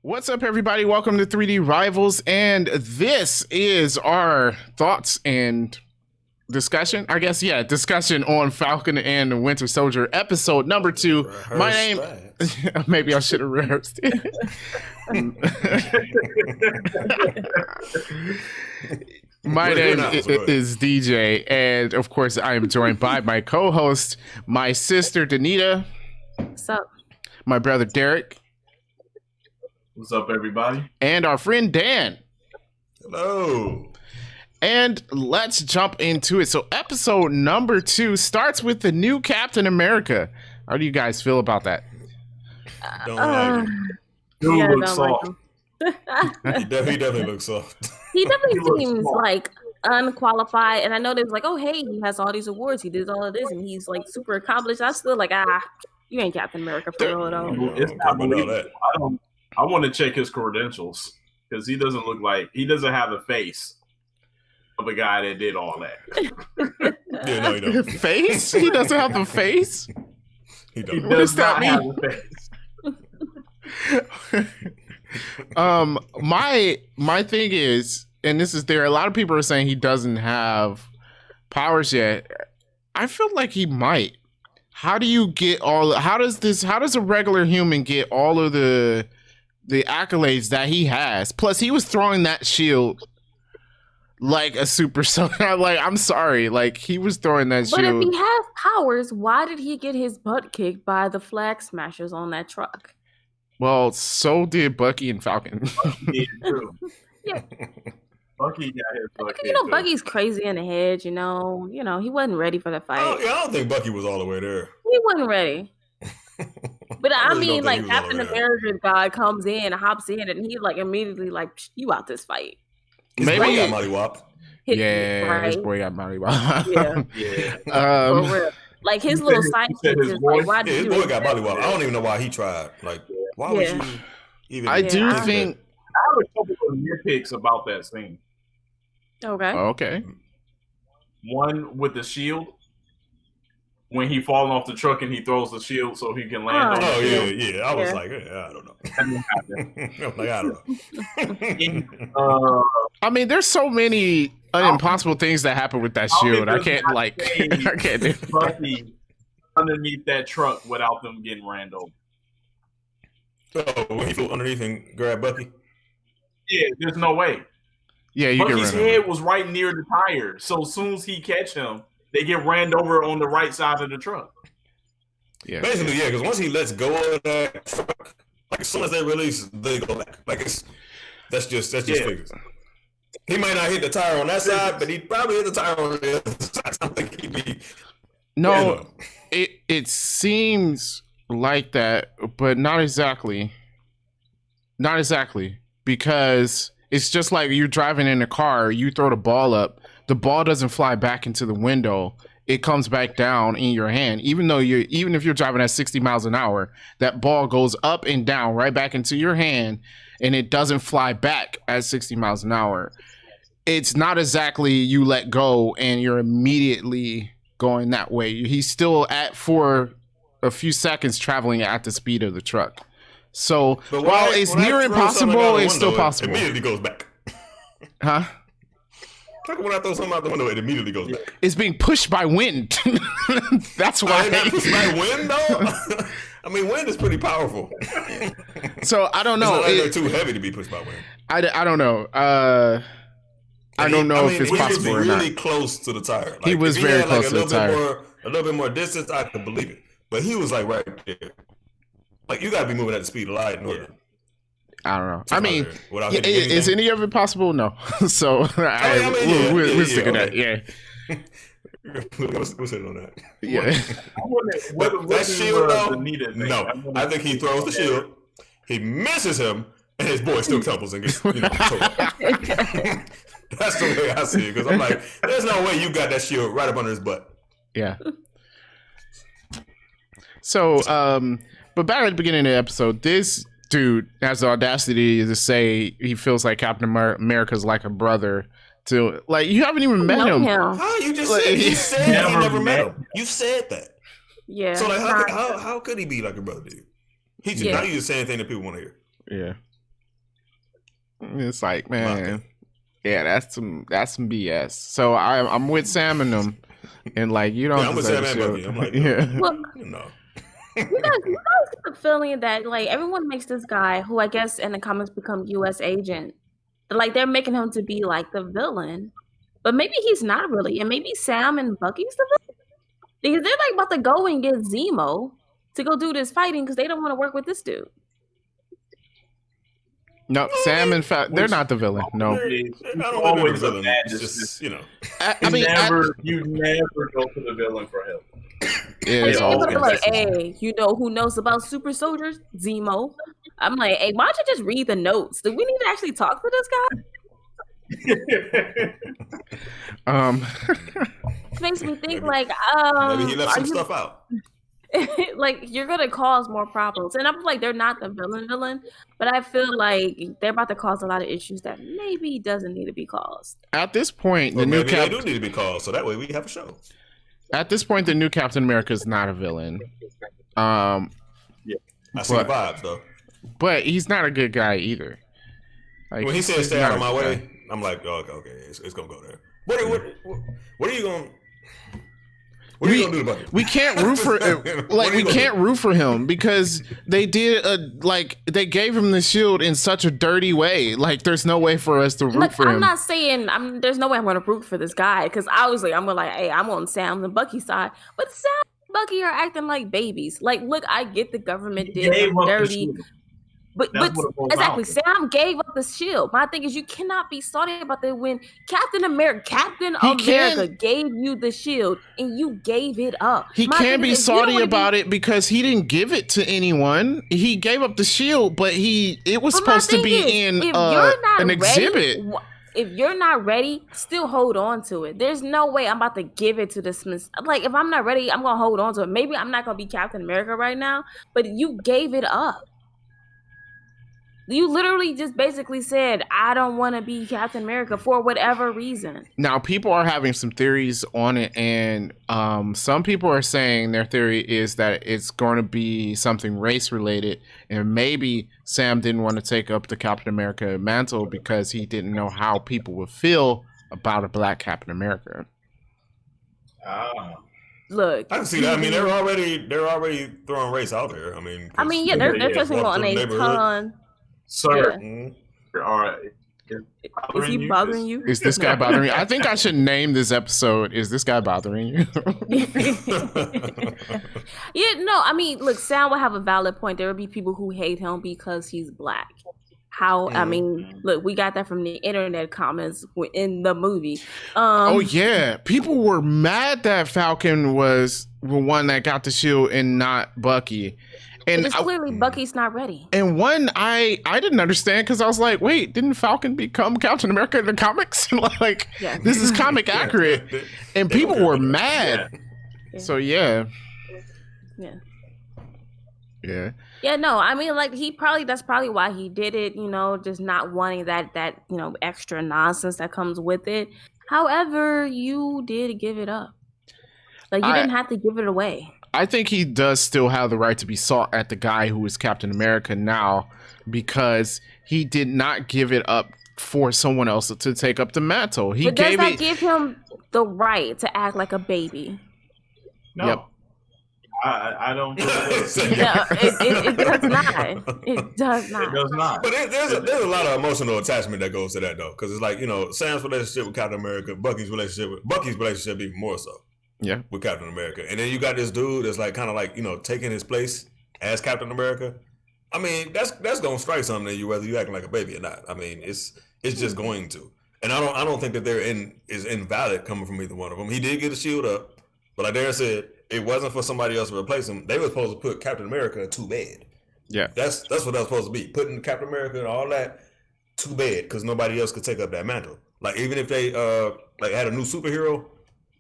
What's up, everybody? Welcome to 3D Rivals, and this is our thoughts and discussion. I guess, discussion on Falcon and Winter Soldier, episode number 2. My name, maybe I should have rehearsed it. My name is DJ, and of course, I am joined by my co-host, my sister Danita. What's up? My brother Derek. What's up, everybody? And our friend Dan. Hello. And let's jump into it. So episode number 2 starts with the new Captain America. How do you guys feel about that? Don't like him. Dude looks soft. He definitely looks soft. He definitely seems like unqualified. And I know they was like, oh, hey, he has all these awards. He did all of this and he's like super accomplished. I'm still like, you ain't Captain America for real, though. It's not believable. I want to check his credentials because he doesn't have the face of a guy that did all that. Yeah, no, he don't. Face? He doesn't have the face? He don't. What does that mean? Have the face. My thing is, and this is there, a lot of people are saying he doesn't have powers yet. I feel like he might. How do you get how does a regular human get all of the accolades that he has? Plus, he was throwing that shield like a super soldier. Like, I'm sorry, like he was throwing that shield. But if he has powers, why did he get his butt kicked by the flag smashers on that truck? Well, so did Bucky and Falcon. Yeah. Bucky got his butt kicked. You know, Bucky's crazy in the head. You know, he wasn't ready for the fight. I don't think Bucky was all the way there. He wasn't ready. But I really mean, like Captain America guy comes in, hops in, and he like immediately like you out this fight. His boy got Molly Wop. His boy got Molly Wop. Yeah. For real. Like his little sidekick is like, why did his boy got Molly Wop? I don't even know why he tried. Like, why would you even? I do think I have a couple of nitpicks about that scene. Okay. One with the shield. When he falling off the truck and he throws the shield so he can land on the shield. Yeah. I was like, I don't know. I'm like, I don't know. I mean, there's so many impossible things that happen with that shield. I can't do Bucky underneath that truck without them getting ran over. Oh, when he flew underneath and grabbed Bucky? Yeah, there's no way. Yeah, Bucky's head was right near the tire. So as soon as he catch him, they get ran over on the right side of the truck. Yeah, basically, because once he lets go of that truck, like as soon as they release, they go back. Like that's just figures. He might not hit the tire on that side, but he probably hit the tire on the other side. I think he'd be. No, it seems like that, but not exactly. Not exactly, because it's just like you're driving in a car. You throw the ball up. The ball doesn't fly back into the window. It comes back down in your hand. Even if you're driving at 60 miles an hour, that ball goes up and down right back into your hand, and it doesn't fly back at 60 miles an hour. It's not exactly you let go and you're immediately going that way. He's still for a few seconds traveling at the speed of the truck. So while it's near impossible, it's still possible. It immediately goes back. Huh? When I throw something out the window, it immediately goes back. It's being pushed by wind. That's why. Pushed by wind, though? I mean, wind is pretty powerful. So I don't know. They're too heavy to be pushed by wind. I don't know. I don't know if it's possible or not. He was really close to the tire. Like, he was very close to the tire. A little bit more distance, I could believe it. But he was like right there. Like, you got to be moving at the speed of light in order. I don't know. I mean, is any of it possible? No. So we'll stick with that. Yeah. We'll sit on that. Yeah. But that shield, though, no. I think he throws the shield. He misses him, and his boy still tumbles and gets, That's the way I see it. Because I'm like, there's no way you got that shield right up under his butt. Yeah. So, but back at the beginning of the episode, this dude has the audacity to say he feels like Captain America's like a brother to, like, you haven't even met him. How you just said he said he never met him. You said that. Yeah. So like, how could he be like a brother to you? Now you just saying anything that people want to hear. Yeah. It's like, man, yeah, that's some BS. So I'm with Sam and them, and like you don't. Yeah, I'm with Sam and Bucky. I'm like, no, yeah. Well, no. you guys get the feeling that like everyone makes this guy, who I guess in the comics become U.S. agent, like they're making him to be like the villain, but maybe he's not really, and maybe Sam and Bucky's the villain because they're like about to go and get Zemo to go do this fighting because they don't want to work with this dude. No, Sam and they're not the villain. No, I don't always a villain. It's just, you know. You never go for the villain for help. It's always Be like, hey, you know who knows about super soldiers? Zemo. I'm like, hey, why don't you just read the notes? Do we need to actually talk to this guy? It makes me think like, maybe he left some stuff out. Like you're gonna cause more problems, and I'm like, they're not the villain, but I feel like they're about to cause a lot of issues that maybe doesn't need to be caused. At this point, they do need to be caused, so that way we have a show. At this point, the new Captain America is not a villain. I see the vibes though. But he's not a good guy either. Like, when he said "stay out of my way," I'm like, oh, okay, it's gonna go there. What are you gonna? What are you gonna do about it? We can't root for we can't root for him because they did they gave him the shield in such a dirty way. Like there's no way for us to root for him. I'm not saying there's no way I'm gonna root for this guy because obviously I'm gonna hey, I'm on Sam's and Bucky's side, but Sam and Bucky are acting like babies. Like, look, I get the government did dirty. But exactly, Sam gave up the shield. My thing is, you cannot be salty about that when Captain America gave you the shield and you gave it up. He can't be salty about it because he didn't give it to anyone. He gave up the shield, but it was supposed to be in an exhibit. If you're not ready, still hold on to it. There's no way I'm about to give it to the Smiths. Like, if I'm not ready, I'm gonna hold on to it. Maybe I'm not gonna be Captain America right now, but you gave it up. You literally just basically said, I don't want to be Captain America for whatever reason. Now, people are having some theories on it, and some people are saying their theory is that it's going to be something race-related, and maybe Sam didn't want to take up the Captain America mantle because he didn't know how people would feel about a black Captain America. Look, I can see that. I mean, they're already throwing race out there. I mean, yeah, they're touching on a ton. Sir, all right. Is he bothering you? Is this guy bothering you? I think I should name this episode, Is This Guy Bothering You? Yeah, no, I mean, look, Sam will have a valid point. There will be people who hate him because he's black. I mean, look, we got that from the internet comments in the movie. Oh, yeah. People were mad that Falcon was the one that got the shield and not Bucky. And it's clearly Bucky's not ready. And one, I didn't understand because I was like, wait, didn't Falcon become Captain America in the comics? Like, this is comic accurate. And people were mad. Yeah. So, yeah. Yeah. Yeah, no, I mean, like, that's probably why he did it, you know, just not wanting that, you know, extra nonsense that comes with it. However, you did give it up. Like, you didn't have to give it away. I think he does still have the right to be sought at the guy who is Captain America now because he did not give it up for someone else to take up the mantle. But does that give him the right to act like a baby? No. Yep. I don't. No, it does not. It does not. It does not. But there's a lot of emotional attachment that goes to that though, because it's like, you know, Sam's relationship with Captain America, Bucky's relationship even more so. Yeah, with Captain America, and then you got this dude that's like kind of like, you know, taking his place as Captain America. I mean, that's gonna strike something in you whether you acting like a baby or not. I mean, it's just going to, and I don't think that is invalid coming from either one of them. He did get a shield up, but like Darren said, it wasn't for somebody else to replace him. They were supposed to put Captain America to bed. Yeah, that's what that was supposed to be, putting Captain America and all that to bed because nobody else could take up that mantle. Like even if they like had a new superhero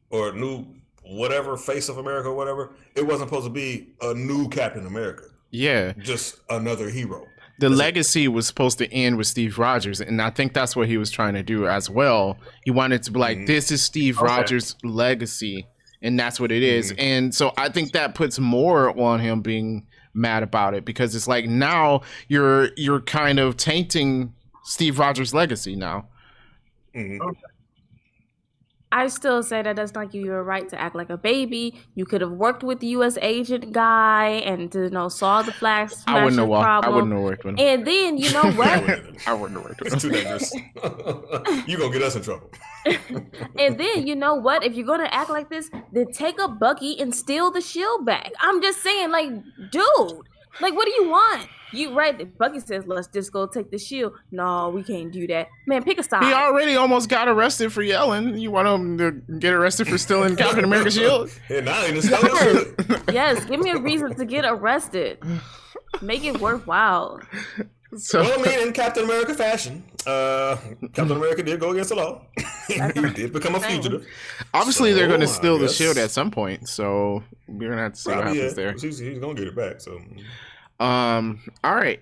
or a new whatever, face of America or whatever, it wasn't supposed to be a new Captain America. Yeah. Just another hero. The legacy was supposed to end with Steve Rogers, and I think that's what he was trying to do as well. He wanted to be like, this is Steve Rogers' legacy, and that's what it is. And so I think that puts more on him being mad about it because it's like now you're kind of tainting Steve Rogers' legacy now. Okay. I still say that does not give you a right to act like a baby. You could have worked with the U.S. agent guy and solve the flag smashing problem. I wouldn't have worked with him. And then you know what? I wouldn't have worked with him. It's too dangerous. You gonna get us in trouble. And then you know what? If you're gonna act like this, then take a Bucky and steal the shield back. I'm just saying, like, dude, like, what do you want? You right? Bucky says, "Let's just go take the shield." No, we can't do that, man. Pick a side. He already almost got arrested for yelling. You want him to get arrested for stealing Captain America's shield? And now he's still. Yes, give me a reason to get arrested. Make it worthwhile. So, well, I mean, in Captain America fashion, Captain America did go against the law. He did become a fugitive. Obviously, they're going to steal the shield at some point. So we're going to have to see what happens there. He's going to get it back. So, all right.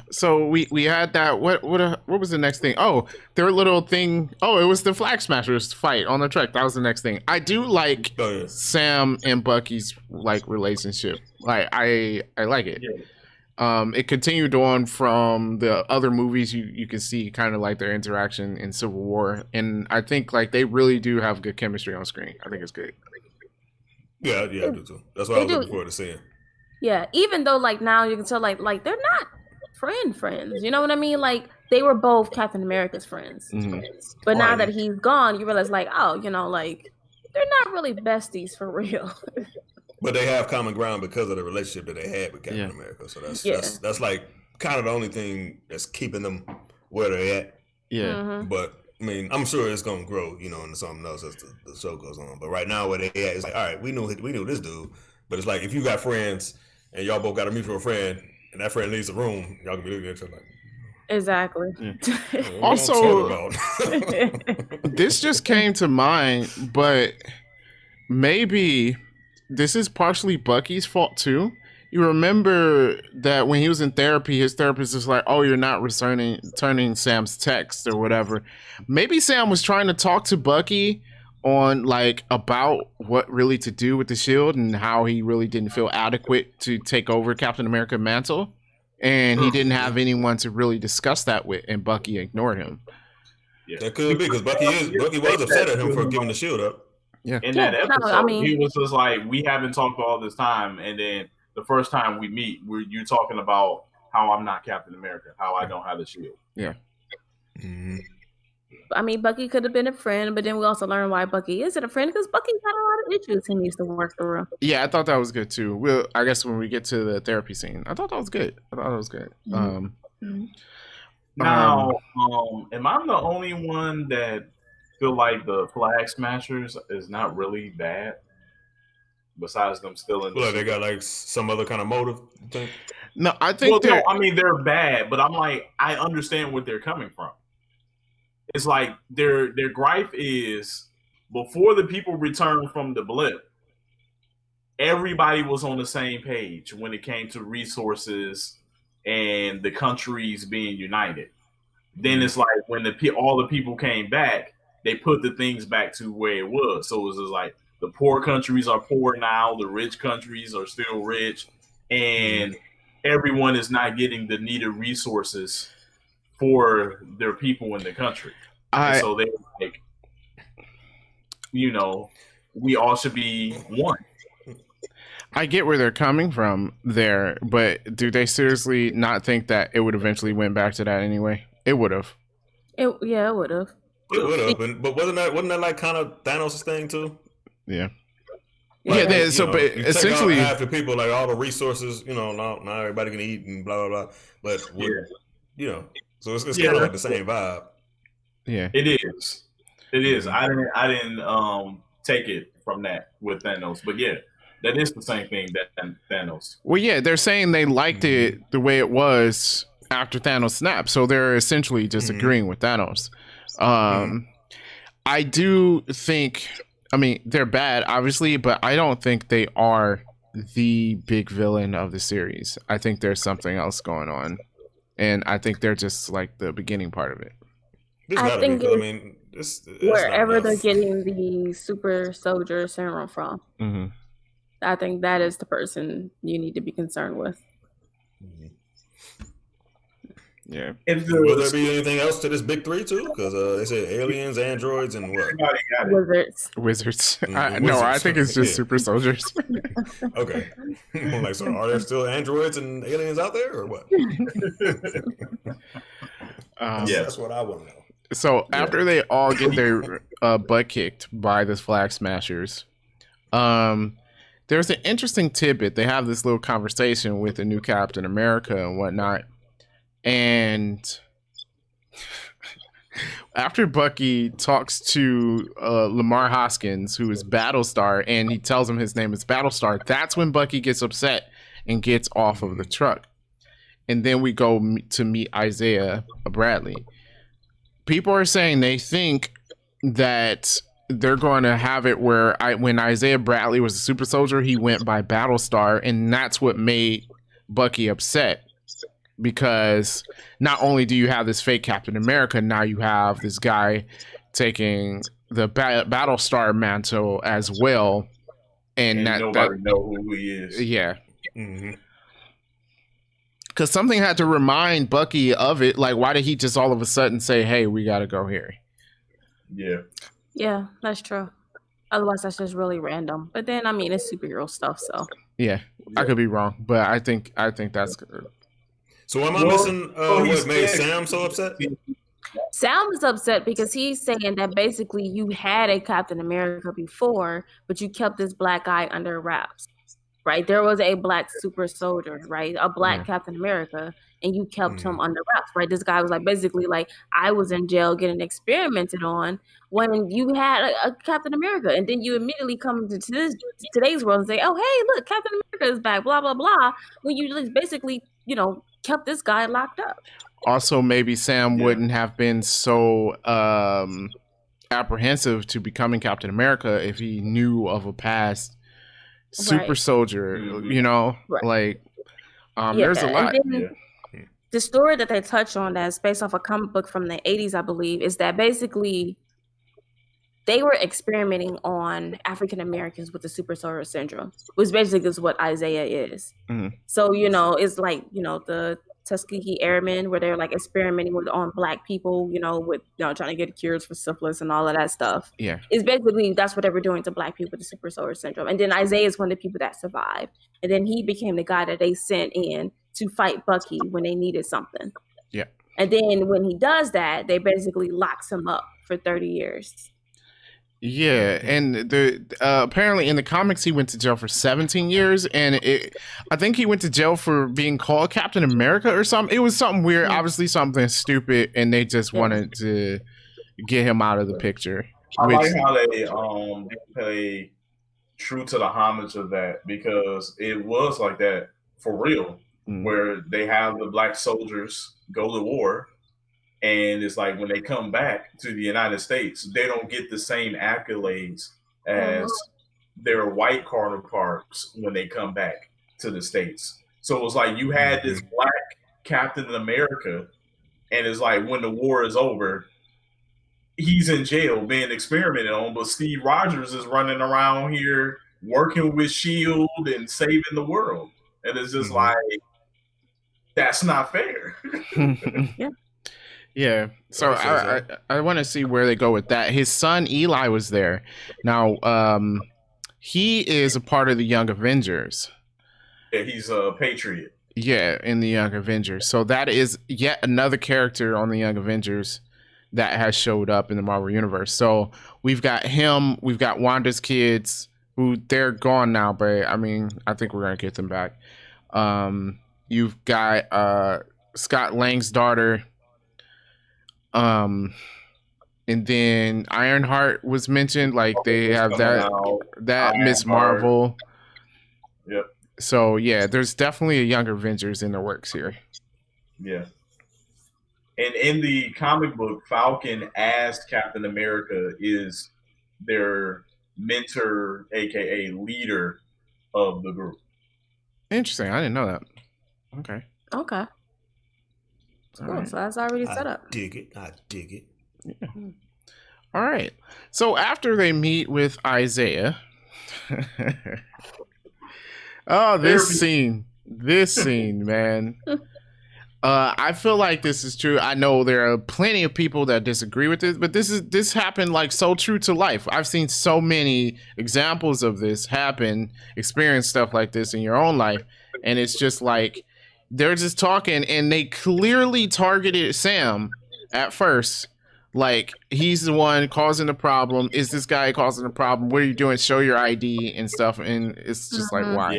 So we had that. What was the next thing? Oh, their little thing. Oh, it was the Flag Smashers fight on the truck. That was the next thing. I do like Sam and Bucky's like relationship. Like I like it. Yeah. It continued on from the other movies. You can see kind of like their interaction in Civil War, and I think like they really do have good chemistry on screen. I think it's good. Yeah, I do too. That's what I was looking forward to seeing. Yeah, even though like now you can tell like they're not friends. You know what I mean? Like they were both Captain America's friends, but now that he's gone, you realize like like they're not really besties for real. But they have common ground because of the relationship that they had with Captain America. So that's like kind of the only thing that's keeping them where they're at. Yeah. Mm-hmm. But I mean, I'm sure it's gonna grow, into something else as the show goes on. But right now, where they at, it's like, all right, we knew this dude. But it's like if you got friends and y'all both got a mutual friend, and that friend leaves the room, y'all can be looking at each other like. Exactly. Yeah. Also, this just came to mind, but maybe this is partially Bucky's fault too. You remember that when he was in therapy, his therapist is like, "Oh, you're not returning Sam's text or whatever." Maybe Sam was trying to talk to Bucky on like about what really to do with the shield and how he really didn't feel adequate to take over Captain America mantle, and he didn't have anyone to really discuss that with, and Bucky ignored him. Yeah, that could be because Bucky was upset at him for giving the shield up. Yeah. In that episode, he was just like, "We haven't talked all this time," and then the first time we meet, you're talking about how I'm not Captain America, how I don't have the shield. Yeah. Mm-hmm. I mean, Bucky could have been a friend, but then we also learned why Bucky isn't a friend because Bucky's got a lot of issues he needs to work through. Yeah, I thought that was good too. I guess when we get to the therapy scene, I thought that was good. Mm-hmm. Now, am I the only one that feel like the Flag Smashers is not really bad? Besides them still in, they got like some other kind of motive. You think? No, I think they're bad, but I'm like, I understand where they're coming from. It's like their gripe is before the people returned from the blip, everybody was on the same page when it came to resources and the countries being united. Then it's like when all the people came back, they put the things back to where it was. So it was just like the poor countries are poor now, the rich countries are still rich, and everyone is not getting the needed resources for their people in the country. So they're like, we all should be one. I get where they're coming from there, but do they seriously not think that it would eventually went back to that anyway? It would have. It would have. It would have, but wasn't that like kind of Thanos' thing too? Yeah. Yeah. But essentially, half the people, like all the resources, now everybody can eat and blah blah blah. But so it's kind of like the same vibe. Yeah, it is. It is. I didn't take it from that with Thanos, but yeah, that is the same thing that Thanos. Well, yeah, they're saying they liked it the way it was after Thanos snapped, so they're essentially disagreeing with Thanos. I do think, I mean, they're bad, obviously, but I don't think they are the big villain of the series. I think there's something else going on, and I think they're just like the beginning part of it. I think wherever they're getting the super soldier serum from, I think that is the person you need to be concerned with. Yeah. Will there be anything else to this big three too? Because they said aliens, androids, and what? Wizards. No, I think it's just super soldiers. Okay. I'm like, so are there still androids and aliens out there, or what? That's what I want to know. So after they all get their butt kicked by the Flag Smashers, there's an interesting tidbit. They have this little conversation with the new Captain America and whatnot. And after Bucky talks to Lamar Hoskins, who is Battlestar, and he tells him his name is Battlestar, that's when Bucky gets upset and gets off of the truck. And then we go to meet Isaiah Bradley. People are saying they think that they're going to have it where when Isaiah Bradley was a super soldier, he went by Battlestar, and that's what made Bucky upset. Because not only do you have this fake Captain America, now you have this guy taking the Battlestar mantle as well, and nobody know who he is. Yeah. Because something had to remind Bucky of it. Like, why did he just all of a sudden say, "Hey, we got to go here"? Yeah, that's true. Otherwise, that's just really random. But then, I mean, it's superhero stuff, so yeah, I could be wrong, but I think that's good. So am I missing what made Sam so upset? Sam is upset because he's saying that basically you had a Captain America before, but you kept this black guy under wraps, right? There was a black super soldier, right? A black Captain America, and you kept him under wraps, right? This guy was like, basically like, I was in jail getting experimented on when you had a Captain America, and then you immediately come to today's world and say, oh, hey, look, Captain America is back, blah, blah, blah, when you just basically, kept this guy locked up. Also, maybe Sam wouldn't have been so apprehensive to becoming Captain America if he knew of a past super soldier, like there's a lot. The story that they touch on that's based off a comic book from the 80s, I believe, is that basically they were experimenting on African Americans with the super soldier syndrome, which basically is what Isaiah is. So, it's like, the Tuskegee Airmen, where they're like experimenting on black people, with, trying to get cures for syphilis and all of that stuff. Yeah. It's basically, that's what they were doing to black people with the super soldier syndrome. And then Isaiah is one of the people that survived. And then he became the guy that they sent in to fight Bucky when they needed something. Yeah. And then when he does that, they basically locks him up for 30 years. Yeah, and apparently in the comics he went to jail for 17 years, and I think he went to jail for being called Captain America or something. It was something weird, obviously something stupid, and they just wanted to get him out of the picture. I like how they pay true to the homage of that, because it was like that for real, where they have the black soldiers go to war. And it's like when they come back to the United States, they don't get the same accolades as their white counterparts when they come back to the States. So it was like you had this black Captain America, and it's like when the war is over, he's in jail being experimented on, but Steve Rogers is running around here working with S.H.I.E.L.D. and saving the world. And it's just like, that's not fair. Yeah, so I want to see where they go with that. His son Eli was there. Now, he is a part of the Young Avengers. Yeah, he's a Patriot. Yeah, in the Young Avengers. So that is yet another character on the Young Avengers that has showed up in the Marvel Universe. So we've got him. We've got Wanda's kids, who they're gone now, but I mean, I think we're gonna get them back. You've got Scott Lang's daughter. And then Ironheart was mentioned, like they have that Miss Marvel. Yep. So yeah, there's definitely a Younger Avengers in the works here. Yeah. And in the comic book, Falcon as Captain America is their mentor, aka leader of the group. Interesting. I didn't know that. Okay. Cool. Right. So that's already set up. I dig it. Yeah. All right. So after they meet with Isaiah, this scene, man. I feel like this is true. I know there are plenty of people that disagree with this, but this happened like so true to life. I've seen so many examples of this happen, experience stuff like this in your own life, and it's just like they're just talking, and they clearly targeted Sam at first. Like, he's the one causing the problem. Is this guy causing the problem? What are you doing? Show your ID and stuff. And it's just like, why?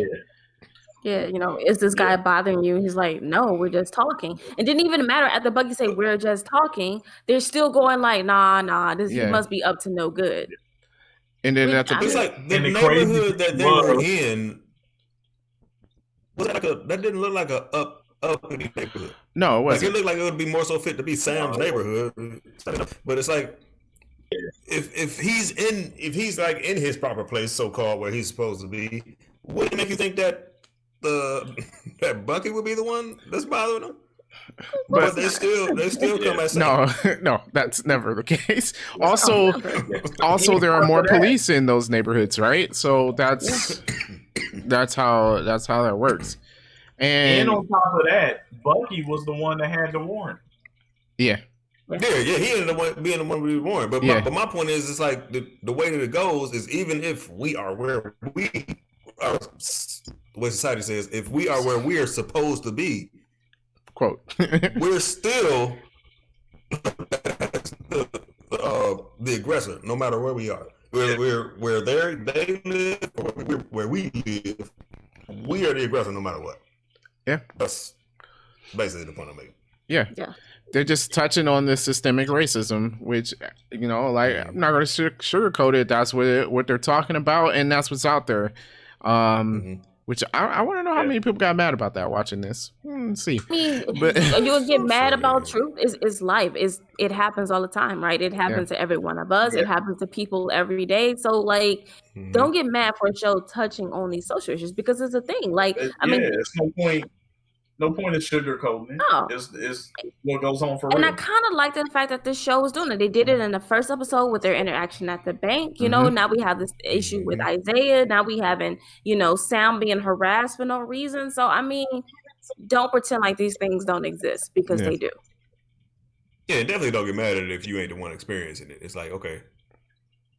Yeah, is this guy bothering you? He's like, no, we're just talking. It didn't even matter at the Bucky say we're just talking. They're still going like, nah, he must be up to no good. And then it's like the neighborhood that they were in was that didn't look like a uppity neighborhood. No, it wasn't. Like, it looked like it would be more so fit to be Sam's neighborhood, but it's like if he's like in his proper place, so called, where he's supposed to be, wouldn't it make you think that that Bucky would be the one that's bothering him? But they still come at Sam. No, that's never the case. Also, there are more police in those neighborhoods, right? So that's how that works. And on top of that, Bucky was the one that had the warrant. Yeah, he ended up being the one we warned. But my point is, it's like the way that it goes is, even if we are where we are, the way society says, if we are where we are supposed to be, quote, we're still the aggressor, no matter where we are. Where they live, or where we live, we are the aggressor, no matter what. Yeah, that's basically the point I'm making. Yeah. They're just touching on this systemic racism, which, like, I'm not going to sugarcoat it. That's what they're talking about, and that's what's out there. Which I want to know how many people got mad about that watching this. Let's see. I mean, you'll get mad about truth. It's life. It happens all the time, right? It happens to every one of us. It happens to people every day. So, like, don't get mad for a show touching on these social issues, because it's a thing. Like, I mean, it's no point in sugarcoating it. No. It's what goes on for real. And I kind of like the fact that this show was doing it. They did it in the first episode with their interaction at the bank. Now we have this issue with Isaiah. Now we having, Sam being harassed for no reason. So, I mean, don't pretend like these things don't exist, because they do. Yeah, definitely don't get mad at it if you ain't the one experiencing it. It's like, okay.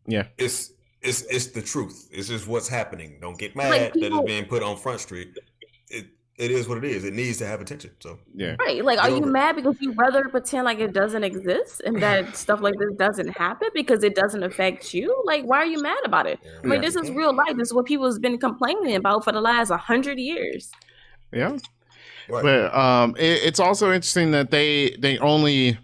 Yeah. It's the truth. It's just what's happening. Don't get mad that it's being put on Front Street. It is what it is. It needs to have attention. So right. Like, are you mad because you rather pretend like it doesn't exist and that stuff like this doesn't happen because it doesn't affect you? Like, why are you mad about it? I mean, this is real life. This is what people have been complaining about for the last 100 years. Yeah. Right. But it's also interesting that they only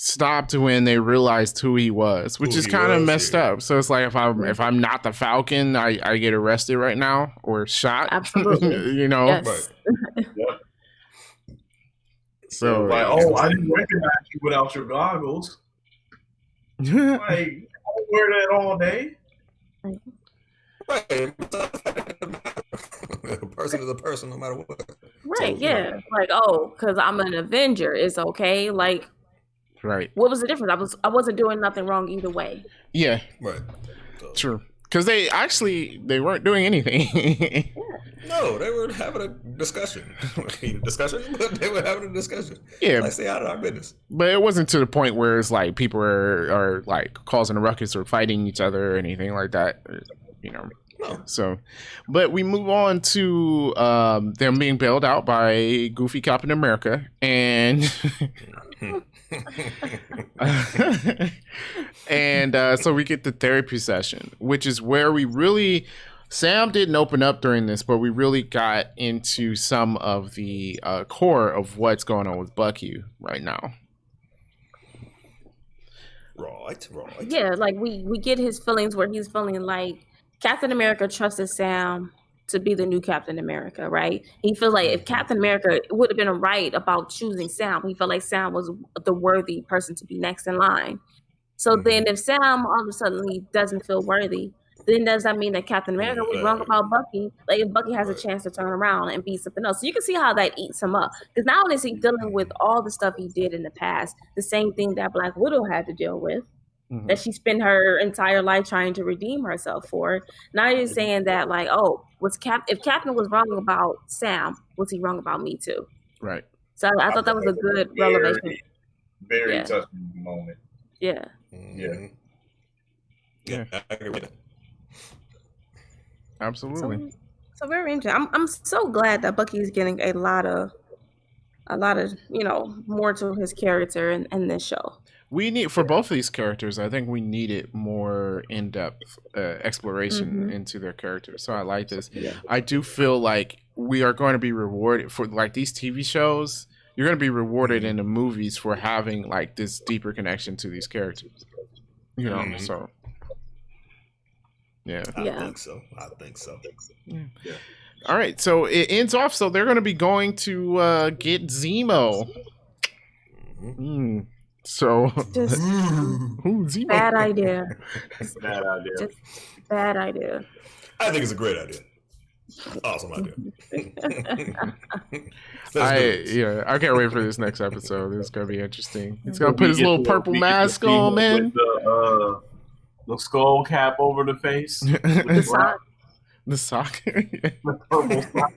stopped when they realized who he was, which is kind of messed up. So it's like, if I'm not the Falcon, I get arrested right now or shot. Absolutely. Yes. So like, I didn't recognize you without your goggles. Like, I wear that all day. Right. A person is a person, no matter what. Right. So, like, because I'm an Avenger, it's okay. Like, right. What was the difference? I wasn't doing nothing wrong either way. Yeah. Right. True. Because they weren't doing anything. No, they were having a discussion. But they were having a discussion. Yeah. Like, stay out of our business. But it wasn't to the point where it's like people are like causing a ruckus or fighting each other or anything like that. No. So, but we move on to them being bailed out by Goofy Captain America, and so we get the therapy session, which is where Sam didn't open up during this, but we really got into some of the core of what's going on with Bucky right now. Right. Yeah, like we get his feelings where he's feeling like Captain America trusted Sam to be the new Captain America, right? He feels like if Captain America would have been right about choosing Sam, he felt like Sam was the worthy person to be next in line. So then if Sam all of a sudden doesn't feel worthy, then does that mean that Captain America was wrong about Bucky? Like, if Bucky has a chance to turn around and be something else. So you can see how that eats him up. Because not only is he dealing with all the stuff he did in the past, the same thing that Black Widow had to deal with, that she spent her entire life trying to redeem herself for. Now you're saying that, like, if Captain was wrong about Sam, was he wrong about me too? Right. So I thought that was a good revelation. Very touching moment. Yeah. Yeah. I agree with that. Absolutely. So very interesting. I'm so glad that Bucky is getting a lot of more to his character in this show. We need, for both of these characters, I think we needed more in-depth exploration into their characters. So I like this. Yeah. I do feel like we are going to be rewarded for like these TV shows. You're going to be rewarded in the movies for having like this deeper connection to these characters. You know, so yeah. I think so. Yeah. All right, so it ends off. So they're going to be going to get Zemo. So Zemo. Bad idea. Bad idea. Just bad idea. I think it's a great idea. Awesome idea. I can't wait for this next episode. It's gonna be interesting. It's gonna put his little purple mask on, man. With the skull cap over the face. The sock. The sock. The purple sock.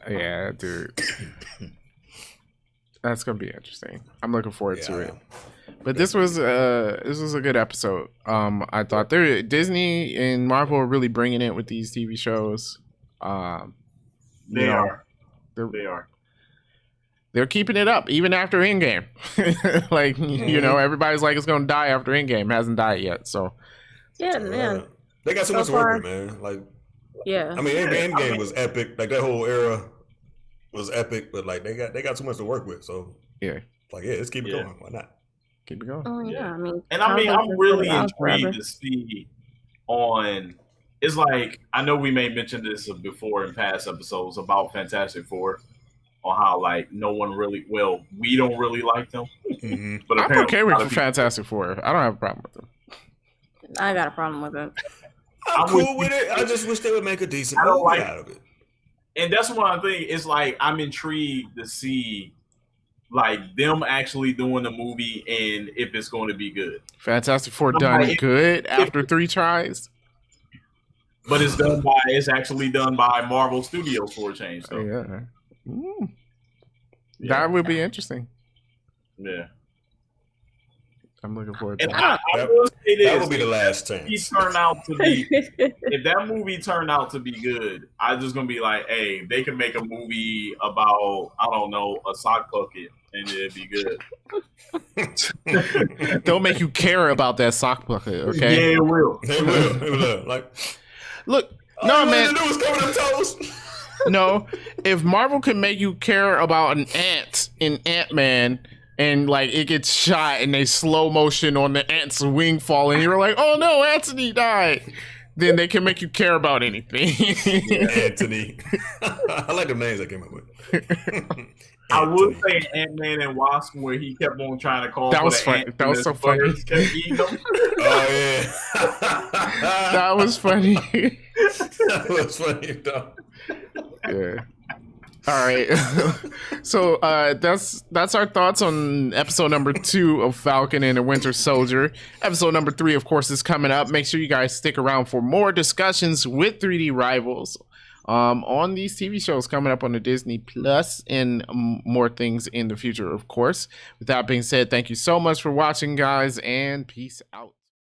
Yeah, dude. That's gonna be interesting. I'm looking forward to it. But this was a good episode. I thought Disney and Marvel are really bringing it with these TV shows. They are. They're keeping it up even after Endgame. Like everybody's like it's gonna die after Endgame. It hasn't died yet. So yeah. They got so much to work with, man. Like I mean, Endgame was epic. Like that whole era was epic, but like they got so much to work with. So let's keep it going. Why not? Keep it going. Oh yeah, I mean, I'm really intrigued to see on. It's like I know we may mention this before in past episodes about Fantastic Four, on how like no one really, we don't really like them. But I'm okay with Fantastic Four. I don't have a problem with them. I got a problem with it. I'm cool with it. I just wish they would make a decent movie out of it. And that's one thing. It's like I'm intrigued to see like them actually doing the movie and if it's going to be good. Fantastic Four done good after 3 tries. But it's actually done by Marvel Studios for a change. So. Yeah. That would be interesting. Yeah. I'm looking forward to that. That will be the last chance. If that movie turned out to be good, I'm just gonna be like, hey, they can make a movie about, I don't know, a sock bucket and it'd be good. They'll make you care about that sock bucket, okay? Yeah, it will. They will. Like, look, no, man. All you do is cover them toes. No, if Marvel can make you care about an ant in Ant-Man, and like it gets shot and they slow motion on the ant's wing falling, you're like, oh no, Anthony died. Then they can make you care about anything. Anthony. I like the names I came up with. I would say Ant-Man and Wasp, where he kept on trying to call. That was funny. That was so funny. Oh yeah. That was funny. That was funny, though. Yeah. All right. So that's our thoughts on episode number 2 of Falcon and the Winter Soldier. Episode number 3, of course, is coming up. Make sure you guys stick around for more discussions with 3D rivals on these TV shows coming up on the Disney Plus and more things in the future, of course. With that being said, thank you so much for watching, guys, and peace out.